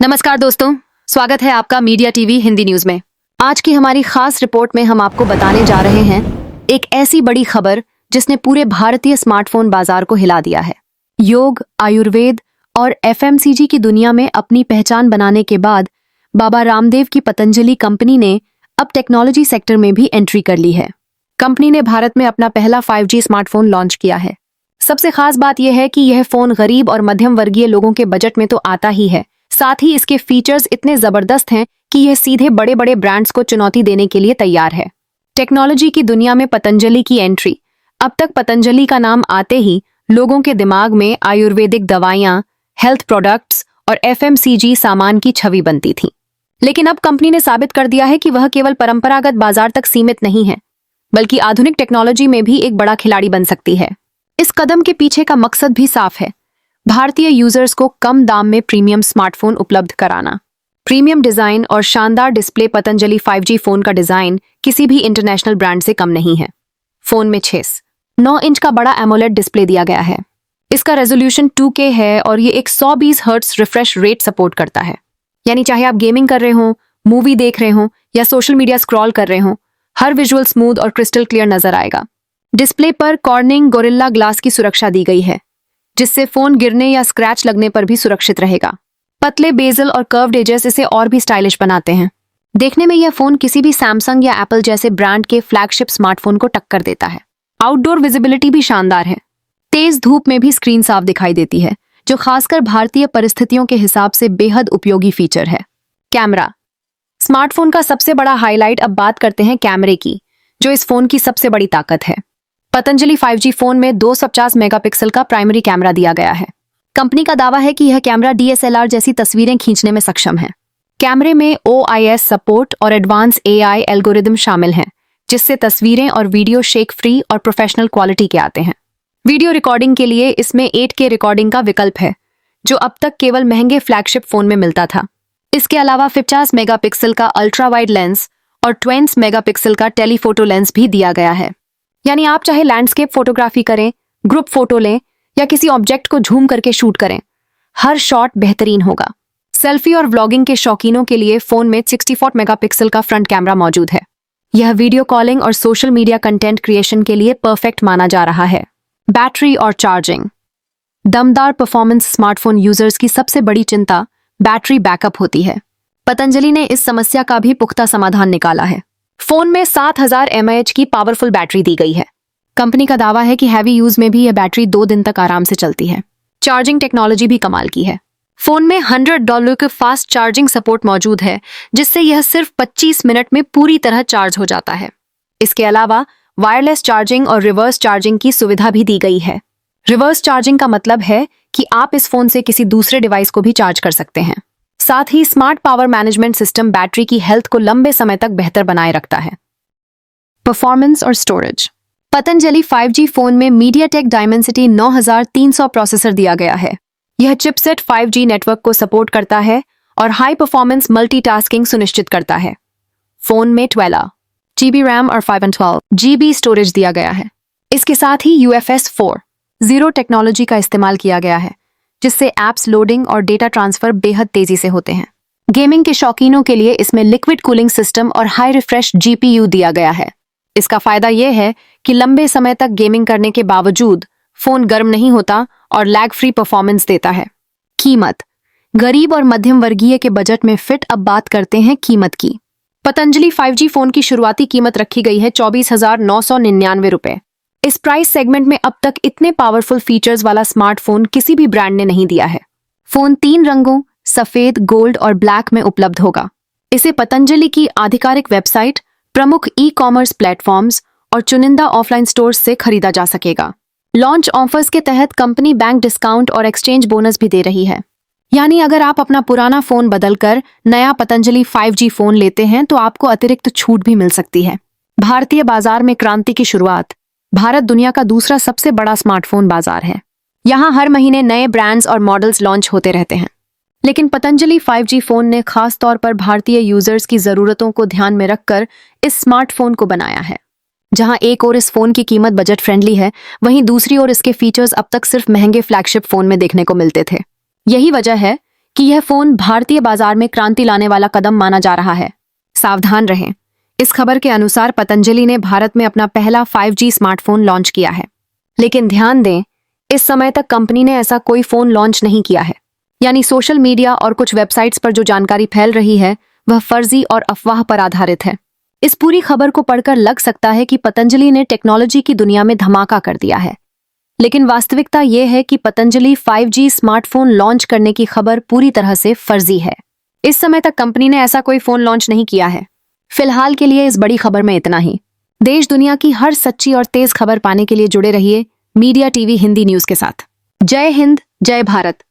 नमस्कार दोस्तों, स्वागत है आपका मीडिया टीवी हिंदी न्यूज में। आज की हमारी खास रिपोर्ट में हम आपको बताने जा रहे हैं एक ऐसी बड़ी खबर जिसने पूरे भारतीय स्मार्टफोन बाजार को हिला दिया है। योग, आयुर्वेद और एफएमसीजी की दुनिया में अपनी पहचान बनाने के बाद बाबा रामदेव की पतंजलि कंपनी ने अब टेक्नोलॉजी सेक्टर में भी एंट्री कर ली है। कंपनी ने भारत में अपना पहला 5G स्मार्टफोन लॉन्च किया है। सबसे खास बात यह है कि यह फोन गरीब और मध्यम वर्गीय लोगों के बजट में तो आता ही है, साथ ही इसके फीचर्स इतने जबरदस्त हैं कि यह सीधे बड़े बड़े ब्रांड्स को चुनौती देने के लिए तैयार है। टेक्नोलॉजी की दुनिया में पतंजलि की एंट्री। अब तक पतंजलि का नाम आते ही लोगों के दिमाग में आयुर्वेदिक दवाइयां, हेल्थ प्रोडक्ट्स और एफएमसीजी सामान की छवि बनती थी। लेकिन अब कंपनी ने साबित कर दिया है कि वह केवल परंपरागत बाजार तक सीमित नहीं है, बल्कि आधुनिक टेक्नोलॉजी में भी एक बड़ा खिलाड़ी बन सकती है। इस कदम के पीछे का मकसद भी साफ है, भारतीय यूजर्स को कम दाम में प्रीमियम स्मार्टफोन उपलब्ध कराना। प्रीमियम डिजाइन और शानदार डिस्प्ले। पतंजलि 5G फोन का डिजाइन किसी भी इंटरनेशनल ब्रांड से कम नहीं है। फोन में 6.9 इंच का बड़ा एमोलेड डिस्प्ले दिया गया है। इसका रेजोल्यूशन 2K है और ये एक 120 हर्ट्ज रिफ्रेश रेट सपोर्ट करता है। यानी चाहे आप गेमिंग कर रहे हो, मूवी देख रहे हो या सोशल मीडिया स्क्रॉल कर रहे हो, हर विजुअल स्मूथ और क्रिस्टल क्लियर नजर आएगा। डिस्प्ले पर कॉर्निंग गोरिल्ला ग्लास की सुरक्षा दी गई है, जिससे फोन गिरने या स्क्रैच लगने पर भी सुरक्षित रहेगा। पतले बेजल और कर्व्ड एजेस इसे और भी स्टाइलिश बनाते हैं। देखने में यह फोन किसी भी सैमसंग या एप्पल जैसे ब्रांड के फ्लैगशिप स्मार्टफोन को टक्कर देता है। आउटडोर विजिबिलिटी भी शानदार है। तेज धूप में भी स्क्रीन साफ दिखाई देती है, जो खासकर भारतीय परिस्थितियों के हिसाब से बेहद उपयोगी फीचर है। कैमरा। स्मार्टफोन का सबसे बड़ा हाईलाइट। अब बात करते हैं कैमरे की, जो इस फोन की सबसे बड़ी ताकत है। पतंजलि 5G फोन में 250 मेगापिक्सल का प्राइमरी कैमरा दिया गया है। कंपनी का दावा है कि यह कैमरा DSLR जैसी तस्वीरें खींचने में सक्षम है। कैमरे में OIS सपोर्ट और एडवांस AI एल्गोरिदम शामिल हैं, जिससे तस्वीरें और वीडियो शेक फ्री और प्रोफेशनल क्वालिटी के आते हैं। वीडियो रिकॉर्डिंग के लिए इसमें 8K रिकॉर्डिंग का विकल्प है, जो अब तक केवल महंगे फ्लैगशिप फोन में मिलता था। इसके अलावा 50 मेगापिक्सल का अल्ट्रा वाइड लेंस और 20 मेगापिक्सल का टेलीफोटो लेंस भी दिया गया है। यानी आप चाहे लैंडस्केप फोटोग्राफी करें, ग्रुप फोटो लें या किसी ऑब्जेक्ट को झूम करके शूट करें, हर शॉट बेहतरीन होगा। सेल्फी और व्लॉगिंग के शौकीनों के लिए फोन में 64 मेगापिक्सल का फ्रंट कैमरा मौजूद है। यह वीडियो कॉलिंग और सोशल मीडिया कंटेंट क्रिएशन के लिए परफेक्ट माना जा रहा है। बैटरी और चार्जिंग। दमदार परफॉर्मेंस। स्मार्टफोन यूजर्स की सबसे बड़ी चिंता बैटरी बैकअप होती है। पतंजलि ने इस समस्या का भी पुख्ता समाधान निकाला है। फोन में 7000 mAh की पावरफुल बैटरी दी गई है। कंपनी का दावा है कि हैवी यूज में भी यह बैटरी 2 दिन तक आराम से चलती है। चार्जिंग टेक्नोलॉजी भी कमाल की है। फोन में $100 के फास्ट चार्जिंग सपोर्ट मौजूद है, जिससे यह सिर्फ 25 मिनट में पूरी तरह चार्ज हो जाता है। इसके अलावा वायरलेस चार्जिंग और रिवर्स चार्जिंग की सुविधा भी दी गई है। रिवर्स चार्जिंग का मतलब है कि आप इस फोन से किसी दूसरे डिवाइस को भी चार्ज कर सकते हैं। साथ ही smart power management system battery की हेल्थ को लंबे समय तक बेहतर बनाए रखता है। परफॉर्मेंस और स्टोरेज। पतंजलि 5G फोन में मीडियाटेक डायमेंसिटी 9300 प्रोसेसर दिया गया है। यह चिपसेट 5G नेटवर्क को सपोर्ट करता है और हाई परफॉर्मेंस मल्टीटास्किंग सुनिश्चित करता है। फोन में 12GB रैम और 512GB स्टोरेज दिया गया है। इसके साथ ही UFS 4.0 टेक्नोलॉजी का इस्तेमाल किया गया है, जिससे एप्स लोडिंग और डेटा ट्रांसफर बेहद तेजी से होते हैं। गेमिंग के शौकीनों के लिए इसमें लिक्विड कूलिंग सिस्टम और हाई रिफ्रेश GPU दिया गया है। इसका फायदा यह है कि लंबे समय तक गेमिंग करने के बावजूद फोन गर्म नहीं होता और लैग फ्री परफॉर्मेंस देता है। कीमत। गरीब और मध्यम वर्गीय के बजट में फिट। अब बात करते हैं कीमत की। पतंजलि 5G फोन की शुरुआती कीमत रखी गई है 24,999 रुपए। इस प्राइस सेगमेंट में अब तक इतने पावरफुल फीचर्स वाला स्मार्टफोन किसी भी ब्रांड ने नहीं दिया है। फोन 3 रंगों सफेद, गोल्ड और ब्लैक में उपलब्ध होगा। इसे पतंजलि की आधिकारिक वेबसाइट, प्रमुख ई-कॉमर्स प्लेटफॉर्म्स और चुनिंदा ऑफलाइन स्टोर्स से खरीदा जा सकेगा। लॉन्च ऑफर्स के तहत कंपनी बैंक डिस्काउंट और एक्सचेंज बोनस भी दे रही है। यानी अगर आप अपना पुराना फोन बदलकर नया पतंजलि 5G फोन लेते हैं तो आपको अतिरिक्त छूट भी मिल सकती है। भारतीय बाजार में क्रांति की शुरुआत। भारत दुनिया का दूसरा सबसे बड़ा स्मार्टफोन बाजार है। यहाँ हर महीने नए ब्रांड्स और मॉडल्स लॉन्च होते रहते हैं। लेकिन पतंजलि 5G फोन ने खास तौर पर भारतीय यूजर्स की जरूरतों को ध्यान में रखकर इस स्मार्टफोन को बनाया है। जहां एक ओर इस फोन की कीमत बजट फ्रेंडली है, वहीं दूसरी ओर इसके फीचर्स अब तक सिर्फ महंगे फ्लैगशिप फोन में देखने को मिलते थे। यही वजह है कि यह फोन भारतीय बाजार में क्रांति लाने वाला कदम माना जा रहा है। सावधान रहें। इस खबर के अनुसार पतंजलि ने भारत में अपना पहला 5G स्मार्टफोन लॉन्च किया है। लेकिन ध्यान दें, इस समय तक कंपनी ने ऐसा कोई फोन लॉन्च नहीं किया है। यानी सोशल मीडिया और कुछ वेबसाइट्स पर जो जानकारी फैल रही है वह फर्जी और अफवाह पर आधारित है। इस पूरी खबर को पढ़कर लग सकता है कि पतंजलि ने टेक्नोलॉजी की दुनिया में धमाका कर दिया है, लेकिन वास्तविकता यह है कि पतंजलि 5G स्मार्टफोन लॉन्च करने की खबर पूरी तरह से फर्जी है। इस समय तक कंपनी ने ऐसा कोई फोन लॉन्च नहीं किया है। फिलहाल के लिए इस बड़ी खबर में इतना ही। देश दुनिया की हर सच्ची और तेज खबर पाने के लिए जुड़े रहिए मीडिया टीवी हिंदी न्यूज के साथ। जय हिंद, जय भारत।